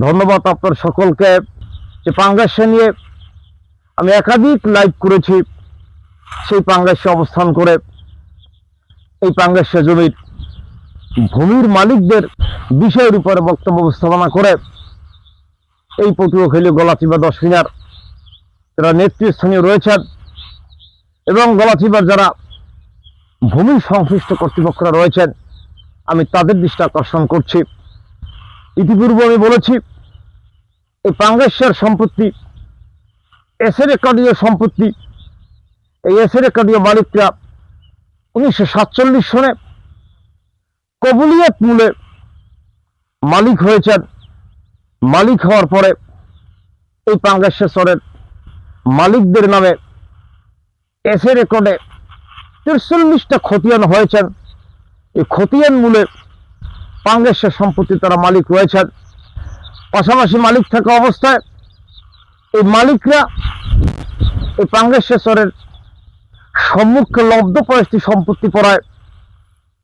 ধন্যবাদ আপনার সকলকে। যে পাঙ্গাসে নিয়ে আমি একাধিক লাইভ করেছি, সেই পাঙ্গাসে অবস্থান করে এই পাঙ্গাসে জমির ভূমির মালিকদের বিষয়ের উপরে বক্তব্য উপস্থাপনা করে এই পটুয়াখালী গলাচিপা 10 মিনার যারা নেতৃস্থানীয় রয়েছেন এবং গলাচিপার যারা ভূমি সংশ্লিষ্ট কর্তৃপক্ষরা রয়েছেন, আমি তাদের দৃষ্টি আকর্ষণ করছি। ইতিপূর্বে আমি বলেছি, এই পাঙ্গাসের সম্পত্তি এসে রেকর্ডীয় সম্পত্তি। এই এসে রেকর্ডীয় মালিকরা 1947 সনে কবুলিয়ত মূলে মালিক হয়েছেন। মালিক হওয়ার পরে এই পাঙ্গাসেশ্বরের মালিকদের নামে এসে রেকর্ডে 43টা খতিয়ান হয়েছেন। এই খতিয়ান মূলে পাঙ্গাসের সম্পত্তি তারা মালিক রয়েছেন। পাশাপাশি মালিক থাকা অবস্থায় এই মালিকরা এই পাঙ্গাসেশ্বরের সম্মুখে লব্ধপ্রাপ্তি সম্পত্তি পড়ায়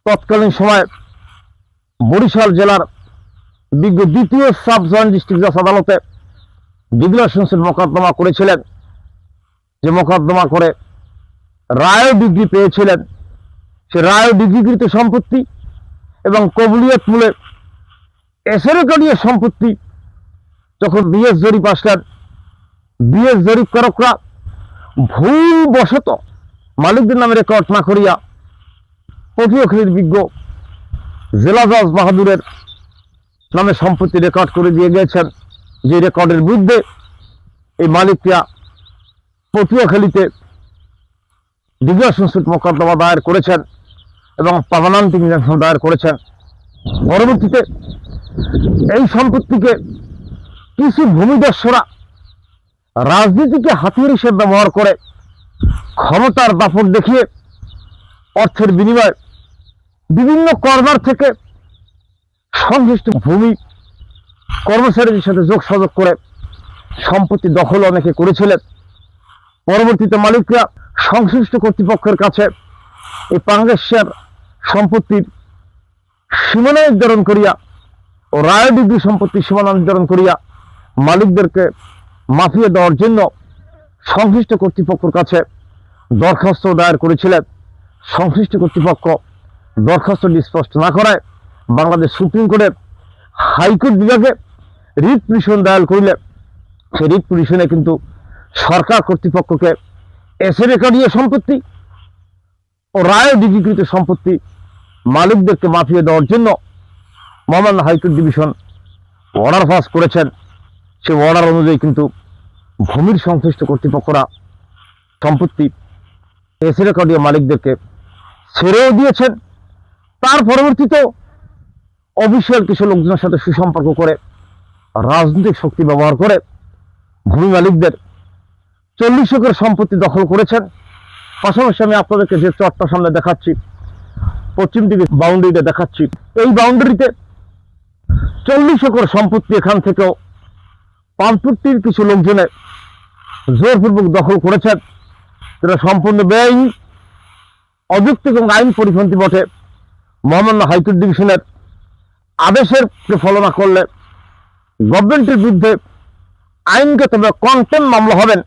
তৎকালীন সময়ে বরিশাল জেলার বিজ্ঞ দ্বিতীয় সাব জয়েন্ট ডিস্ট্রিক্ট জাজ আদালতে ডিভিশন সেট মোকদ্দমা করেছিলেন। যে মোকদ্দমা করে রায় ডিগ্রি পেয়েছিলেন। সে রায় ডিগ্রিকৃত সম্পত্তি এবং কবুলিয়ত মূলে এসেরেকরীয় সম্পত্তি যখন বিএস জরিপ আসলেন, বিএস জরিপকারকরা ভুলবশত মালিকদের নামে রেকর্ড না করিয়া পটুয়াখালীর বিজ্ঞ জেলা জজ বাহাদুরের নামে সম্পত্তি রেকর্ড করে দিয়ে গিয়েছেন। যে রেকর্ডের বিরুদ্ধে এই মালিকরা পটুয়াখালীতে ডিভিশন সুট মোকদ্দমা দায়ের করেছেন এবং পার্মানেন্ট ইনজাংশন দায়ের করেছেন। পরবর্তীতে এই সম্পত্তিকে কিছু ভূমিদস্যুরা রাজনীতিকে হাতিয়ার হিসেবে ব্যবহার করে ক্ষমতার দাপট দেখিয়ে অর্থের বিনিময়ে বিভিন্ন কর্নার থেকে সংশ্লিষ্ট ভূমি কর্মচারীদের সাথে যোগসাযোগ করে সম্পত্তি দখল অনেকে করেছিলেন। পরবর্তীতে মালিকরা সংশ্লিষ্ট কর্তৃপক্ষের কাছে এই পাঙ্গাসের সম্পত্তির সীমানা নির্ধারণ করিয়া ও রায় ডিগ্রি সম্পত্তির সীমানা নির্ধারণ করিয়া মালিকদেরকে মাফিয়ে দেওয়ার জন্য সংশ্লিষ্ট কর্তৃপক্ষের কাছে দরখাস্ত দায়ের করেছিলেন। সংশ্লিষ্ট কর্তৃপক্ষ দরখাস্তটি স্পষ্ট না করায় বাংলাদেশ সুপ্রিম কোর্টের হাইকোর্ট বিভাগে রিট পিটিশন দায়ের করিলে সেই রিট পিটিশনে কিন্তু সরকার কর্তৃপক্ষকে এসে রেকর্ডীয় সম্পত্তি ও রায় ডিগ্রিকৃত সম্পত্তি মালিকদেরকে মাফিয়ে দেওয়ার জন্য মহামান্য হাইকোর্ট ডিভিশন অর্ডার পাস করেছেন। সেই অর্ডার অনুযায়ী কিন্তু ভূমির সংশ্লিষ্ট কর্তৃপক্ষরা সম্পত্তি এসে রেকর্ডীয় মালিকদেরকে ছেড়েও দিয়েছেন। তার পরবর্তীতেও অফিসিয়াল কিছু লোকজনের সাথে সুসম্পর্ক করে রাজনৈতিক শক্তি ব্যবহার করে ভূমি মালিকদের 40 একর সম্পত্তি দখল করেছেন। পাশাপাশি আমি আপনাদেরকে যে চটটা সামনে দেখাচ্ছি, পশ্চিম দিকে বাউন্ডারিটা দেখাচ্ছি, এই বাউন্ডারিতে 40 একর সম্পত্তি এখান থেকেও পাম্পটির কিছু লোকজনে জোরপূর্বক দখল করেছেন। যেটা সম্পূর্ণ বেআইনি, অযৌক্তিক এবং আইন পরিপন্থী বটে। মহামান্য হাইকোর্ট ডিভিশনের আদেশের ফলো না করলে গভর্নমেন্টের বিরুদ্ধে আইনগত কন্টেম্প মামলা হবেন,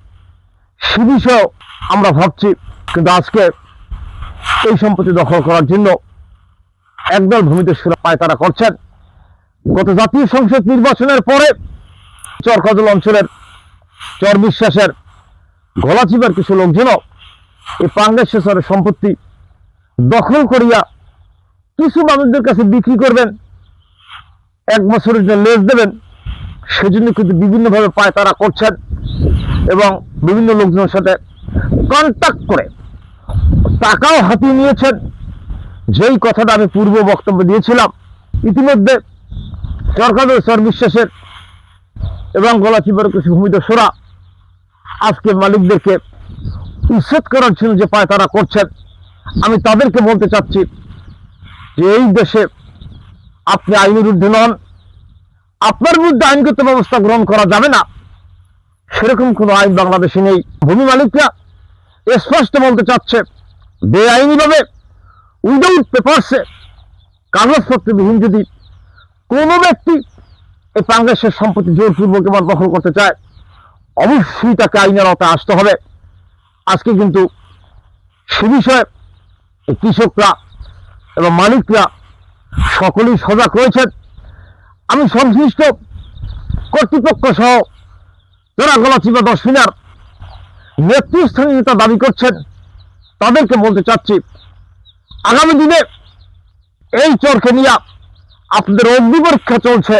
সে বিষয়েও আমরা ভাবছি। কিন্তু আজকে এই সম্পত্তি দখল করার জন্য একদল ভূমিদস্যুরা পায়তারা করছেন। গত জাতীয় সংসদ নির্বাচনের পরে চরকাজল অঞ্চলের চর বিশ্বাসের গলাচিপার কিছু লোকজনও এই পাঙ্গাসেশ্বরের সম্পত্তি দখল করিয়া কিছু মানুষদের কাছে বিক্রি করবেন, 1 বছরের জন্য লেজ দেবেন, সেজন্য কিন্তু বিভিন্নভাবে পায়তারা করছেন এবং বিভিন্ন লোকজনের সাথে কন্ট্যাক্ট করে টাকাও হাতিয়ে নিয়েছেন। যেই কথাটা আমি পূর্ব বক্তব্য দিয়েছিলাম, ইতিমধ্যে চরকাজল চর বিশ্বাসের এবং গলাচিপার কিছু ভূমিদস্যুরা আজকে মালিকদেরকে উচ্ছেদ করার জন্য যে পায়তারা করছেন, আমি তাদেরকে বলতে চাচ্ছি যে এই দেশে আপনি আইনের ঊর্ধ্বে নন, আপনার বিরুদ্ধে আইনগত ব্যবস্থা গ্রহণ করা যাবে না, সেরকম কোনো আইন বাংলাদেশে নেই। ভূমি মালিকরা স্পষ্ট বলতে চাচ্ছে, বেআইনিভাবে উইদাউট পেপারসে কাগজপত্রবিহীন যদি কোনো ব্যক্তি এই পাঙ্গাসের সম্পত্তি জোরপূর্বক এবার দখল করতে চায়, অবশ্যই তাকে আইনের আওতায় আসতে হবে। আজকে কিন্তু সে বিষয়ে এই কৃষকরা এবং মালিকরা সকলেই সজাগ রয়েছেন। আমি সংশ্লিষ্ট কর্তৃপক্ষ সহ যারা গলাচিপা দশমিনার নেতৃস্থানীয় নেতা দাবি করছেন তাদেরকে বলতে চাচ্ছি, আগামী দিনে এই চরকে নিয়ে আপনাদের অগ্নি পরীক্ষা চলছে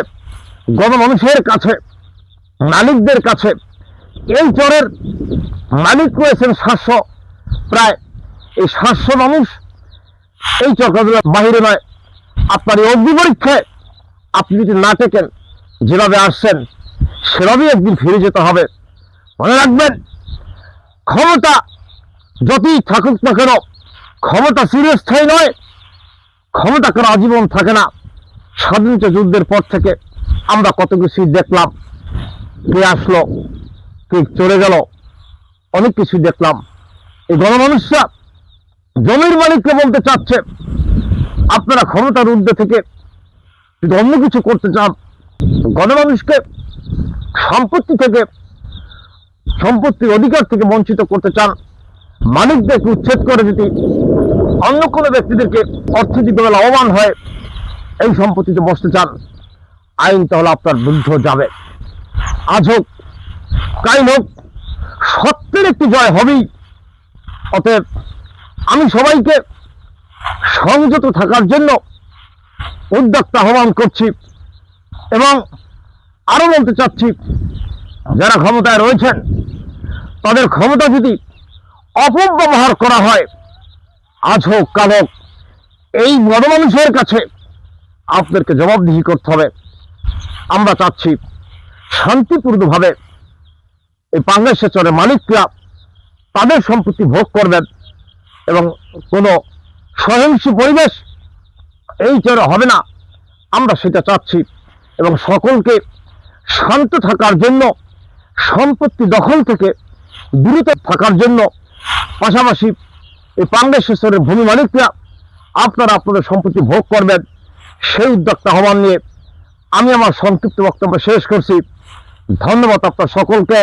গণমানুষের কাছে, মালিকদের কাছে। এই চরের মালিক রয়েছেন 700, প্রায় এই 700 মানুষ এই চরকাগুলোর বাহিরে নয়। আপনার এই অগ্নি পরীক্ষায় আপনি যদি না টেকেন, যেভাবে আসছেন সেভাবেই একদিন ফিরে যেতে হবে। মনে রাখবেন, ক্ষমতা যতই থাকুক না কেন, ক্ষমতা চিরস্থায়ী নয়, ক্ষমতা কেন আজীবন থাকে না। স্বাধীনতা যুদ্ধের পর থেকে আমরা কত কিছু দেখলাম, কে আসলো কে চলে গেল, অনেক কিছু দেখলাম। এই গণমানুষরা জমির মালিককে বলতে চাচ্ছে, আপনারা ক্ষমতার ঊর্ধ্বে থেকে যদি অন্য কিছু করতে চান, গণমানুষকে সম্পত্তি থেকে, সম্পত্তির অধিকার থেকে বঞ্চিত করতে চান, মালিকদেরকে উচ্ছেদ করে যদি অন্য কোনো ব্যক্তিদেরকে অর্থনৈতিকভাবে লাভবান হয় এই সম্পত্তিতে বসতে চান, আইন তাহলে আপনার বিরুদ্ধে যাবে। আজ হোক কাল হোক, সত্যের একটি জয় হবেই। অতএব আমি সবাইকে সংযত থাকার জন্য উদ্যোক্তা আহ্বান করছি এবং আরো বলতে চাচ্ছি, যারা ক্ষমতায় রয়েছেন তাদের ক্ষমতা যদি অপব্যবহার করা হয়, আজ হোক কাল হোক, এই গণমানুষের কাছে আপনাদেরকে জবাবদিহি করতে হবে। আমরা চাচ্ছি শান্তিপূর্ণভাবে এই পাঙ্গাসের চরের মালিকরা তাদের সম্পত্তি ভোগ করবেন এবং কোনো সহিংসী পরিবেশ এই চরে হবে না, আমরা সেটা চাচ্ছি। এবং সকলকে শান্ত থাকার জন্য, সম্পত্তি দখল থেকে বিরত থাকার জন্য, পাশাপাশি এই পাঙ্গাসের চরের ভূমি মালিকরা আপনারা আপনাদের সম্পত্তি ভোগ করবেন, সেই উদ্যোক্তা আহ্বান নিয়ে আমি আমার সংক্ষিপ্ত বক্তব্য শেষ করছি। ধন্যবাদ আপনার সকলকে।